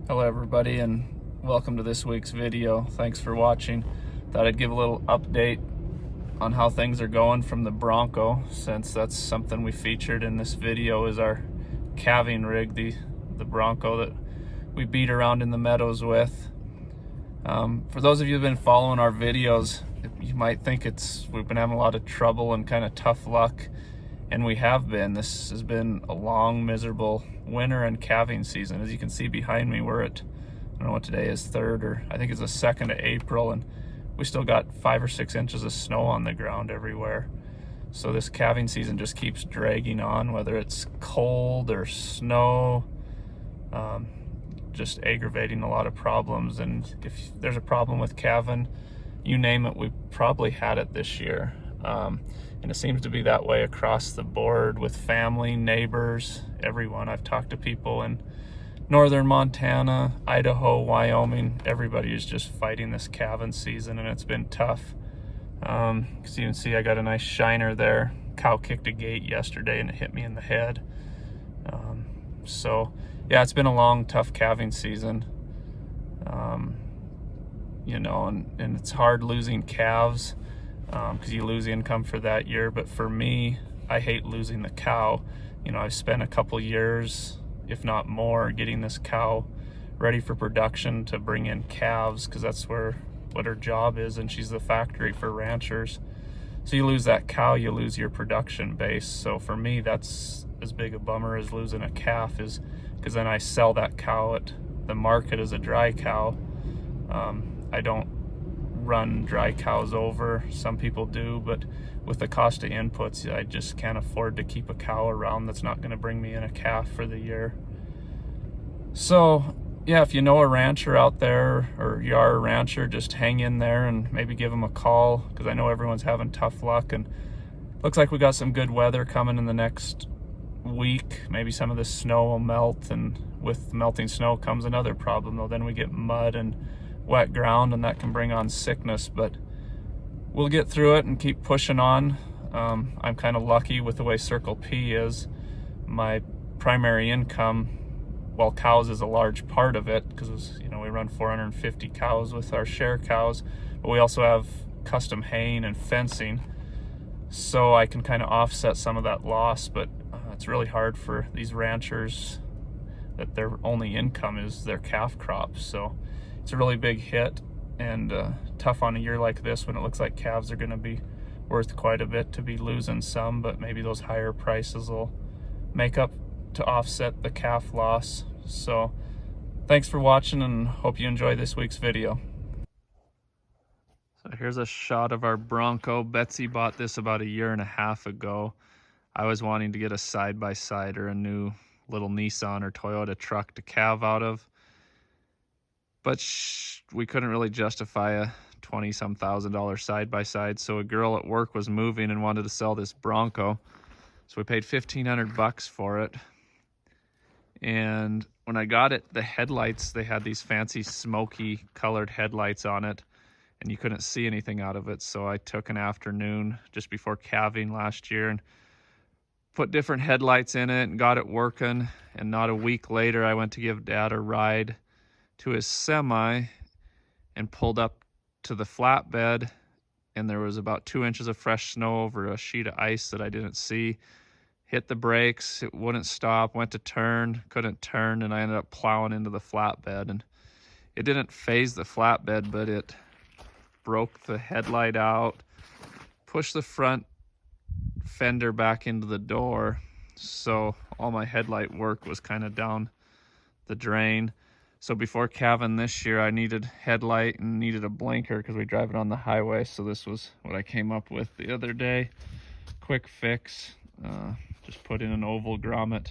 Hello everybody and welcome to this week's video. Thanks for watching. Thought I'd give a little update on how things are going from the Bronco, since that's something we featured in this video is our calving rig, the Bronco that we beat around in the meadows with. For those of you who've been following our videos, you might think we've been having a lot of trouble and kind of tough luck, and we have been. This has been a long, miserable winter and calving season. As you can see behind me, we're at, I don't know what today is, 3rd or I think it's the 2nd of April, and we still got 5 or 6 inches of snow on the ground everywhere. So this calving season just keeps dragging on, whether it's cold or snow, just aggravating a lot of problems. And if there's a problem with calving, you name it, we've probably had it this year. And it seems to be that way across the board with family, neighbors, everyone. I've talked to people in northern Montana, Idaho, Wyoming. Everybody is just fighting this calving season, and it's been tough. As you can see, I got a nice shiner there. Cow kicked a gate yesterday and it hit me in the head. So yeah, it's been a long, tough calving season. You know, and it's hard losing calves, because you lose income for that year. But for me, I hate losing the cow. You know, I've spent a couple years, if not more, getting this cow ready for production to bring in calves, because that's what her job is, and she's the factory for ranchers. So you lose that cow, you lose your production base. So for me, that's as big a bummer as losing a calf, is because then I sell that cow at the market as a dry cow. I don't run dry cows over. Some people do, but with the cost of inputs, I just can't afford to keep a cow around that's not going to bring me in a calf for the year. So yeah, if you know a rancher out there, or you are a rancher, just hang in there and maybe give them a call, because I know everyone's having tough luck, and looks like we got some good weather coming in the next week. Maybe some of the snow will melt, and with melting snow comes another problem though. Then we get mud and wet ground, and that can bring on sickness, but we'll get through it and keep pushing on. I'm kind of lucky with the way Circle P is. My primary income, well, cows is a large part of it, because you know, we run 450 cows with our share cows, but we also have custom haying and fencing, so I can kind of offset some of that loss. But it's really hard for these ranchers that their only income is their calf crop. So it's a really big hit, and tough on a year like this when it looks like calves are going to be worth quite a bit, to be losing some, but maybe those higher prices will make up to offset the calf loss. So thanks for watching, and hope you enjoy this week's video. So here's a shot of our Bronco. Betsy bought this about 1.5 years ago. I was wanting to get a side-by-side or a new little Nissan or Toyota truck to calve out of, but we couldn't really justify a $20-some thousand side-by-side. So a girl at work was moving and wanted to sell this Bronco. So we paid $1,500 for it. And when I got it, the headlights, they had these fancy smoky colored headlights on it, and you couldn't see anything out of it. So I took an afternoon just before calving last year and put different headlights in it and got it working. And not a week later, I went to give Dad a ride to his semi and pulled up to the flatbed, and there was about 2 inches of fresh snow over a sheet of ice that I didn't see. Hit the brakes, it wouldn't stop, went to turn, couldn't turn, and I ended up plowing into the flatbed. And it didn't phase the flatbed, but it broke the headlight out, pushed the front fender back into the door, so all my headlight work was kind of down the drain. So before calving this year, I needed headlight and needed a blinker, because we drive it on the highway. So this was what I came up with the other day. Quick fix. Just put in an oval grommet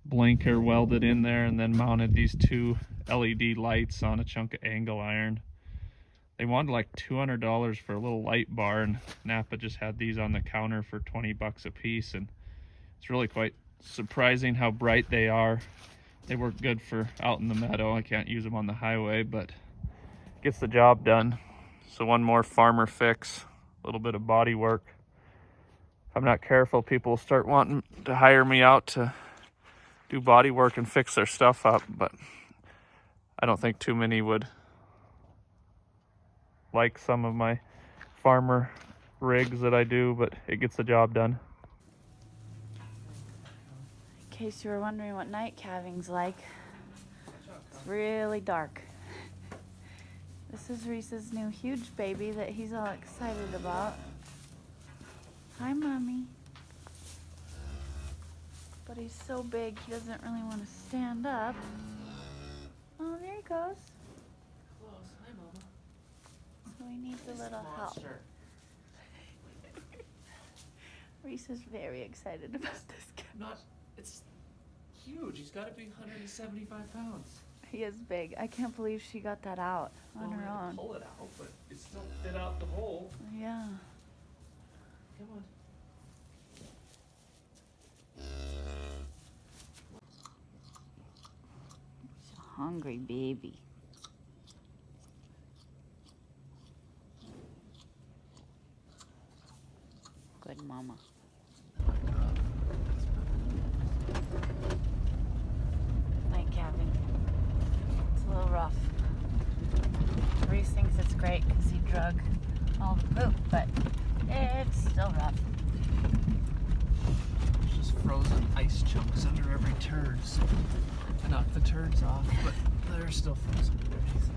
blinker, welded in there, and then mounted these 2 LED lights on a chunk of angle iron. They wanted like $200 for a little light bar, and Napa just had these on the counter for $20 a piece, and it's really quite surprising how bright they are. They work good for out in the meadow. I can't use them on the highway, but gets the job done. So one more farmer fix, a little bit of body work. If I'm not careful, people will start wanting to hire me out to do body work and fix their stuff up, but I don't think too many would like some of my farmer rigs that I do, but it gets the job done. In case you were wondering what night calving's like, it's really dark. This is Reese's new huge baby that he's all excited about. Hi, Mommy. But he's so big, he doesn't really want to stand up. Oh, there he goes. Close. Hi, Mama. So he needs a little help. Reese is very excited about this guy. It's huge. He's got to be 175 pounds. He is big. I can't believe she got that out on her own. Pull it out, but it still fit out the hole. Yeah. Come on. He's a hungry baby. Good mama. Night calving. It's a little rough. Reese thinks it's great because he drug all the poop, but it's still rough. There's just frozen ice chunks under every turd, so I knocked the turds off, but they're still frozen underneath.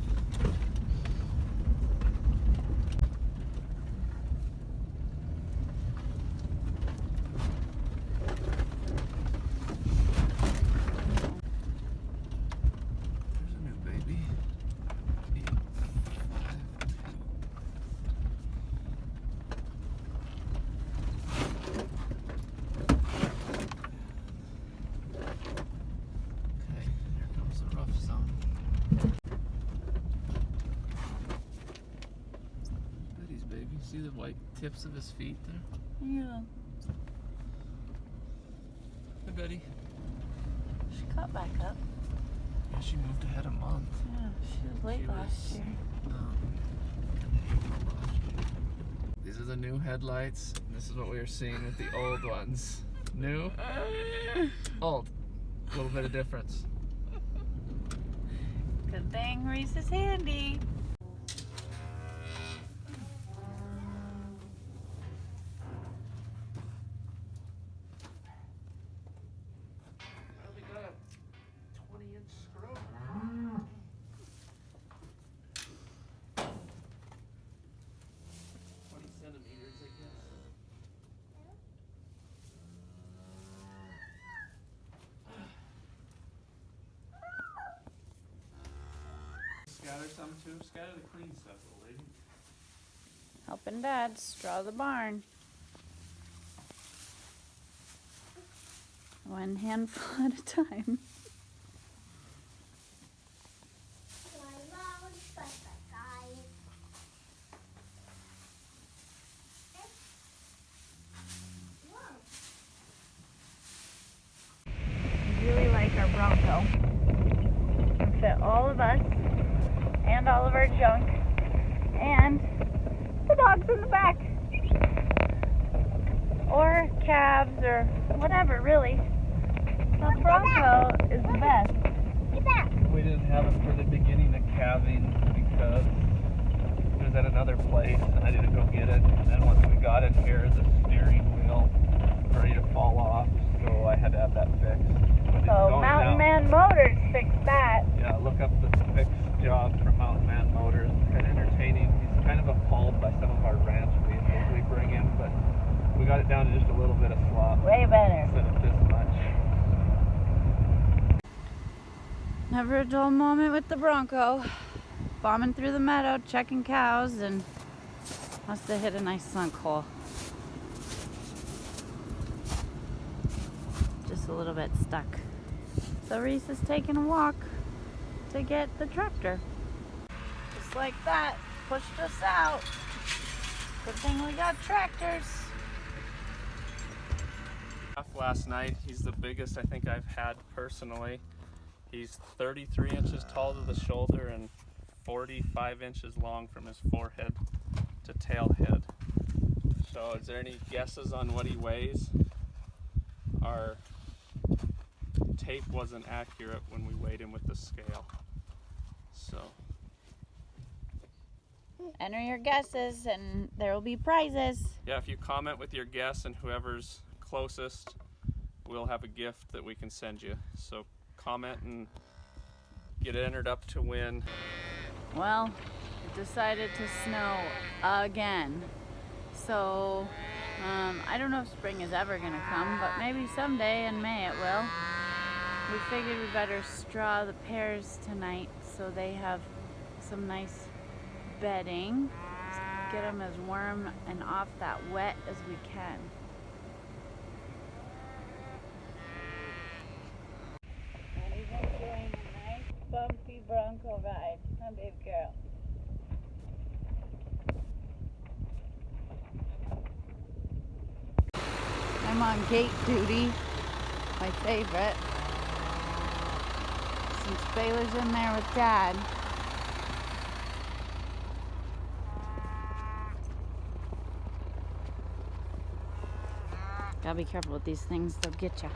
See the white tips of his feet there? Yeah. Hi, Betty. She caught back up. Yeah, she moved ahead a month. Yeah, she was late last year. These are the new headlights. And this is what we were seeing with the old ones. New, old. A little bit of difference. Good thing Reese is handy. Scatter some too. Scatter the clean stuff, old lady. Helping Dad straw the barn. One handful at a time. I really like our Bronco. It can fit all of us and all of our junk and the dogs in the back, or calves, or whatever, really. The Bronco is the best. Get back. We didn't have it for the beginning of calving because it was at another place and I didn't go get it. And then once we got it here, the steering wheel was ready to fall off, so I had to have that fixed. But So Mountain Man Motors fixed that. Yeah, look up the fixed job from Mountain Man Motors. It's kind of entertaining. He's kind of appalled by some of our ranch vehicles we bring in, but we got it down to just a little bit of slop. Way better. Instead of this much. Never a dull moment with the Bronco. Bombing through the meadow, checking cows, and must have hit a nice sunk hole. Just a little bit stuck. So Reese is taking a walk to get the tractor. Just like that, pushed us out. Good thing we got tractors. Last night, he's the biggest I think I've had personally. He's 33 inches tall to the shoulder and 45 inches long from his forehead to tail head. So is there any guesses on what he weighs? Our tape wasn't accurate when we weighed him with the scale. So enter your guesses and there will be prizes. yeah, if you comment with your guess and whoever's closest, we'll have a gift that we can send you. So comment and get entered up to win. Well, it decided to snow again. So I don't know if spring is ever gonna come, but maybe someday in May it will. We figured we better straw the pears tonight so they have some nice bedding. Get them as warm and off that wet as we can. Maddie's enjoying a nice bumpy Bronco ride, huh, baby girl? I'm on gate duty, my favorite. Since Baylor's in there with Dad. Gotta be careful with these things, they'll get you.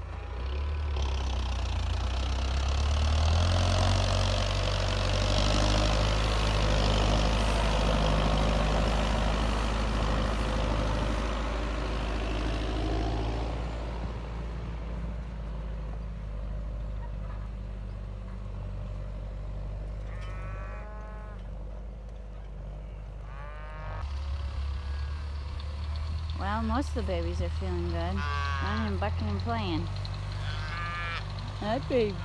Well, most of the babies are feeling good. Running and bucking and playing. Hi, babies.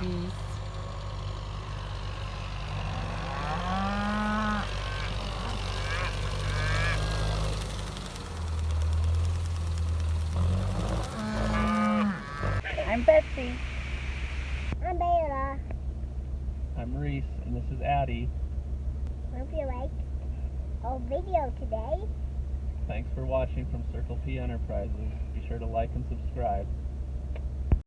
I'm Betsy. I'm Bayla. I'm Reese, and this is Addie. Hope you like our video today. Thanks for watching from Circle P Enterprises. Be sure to like and subscribe.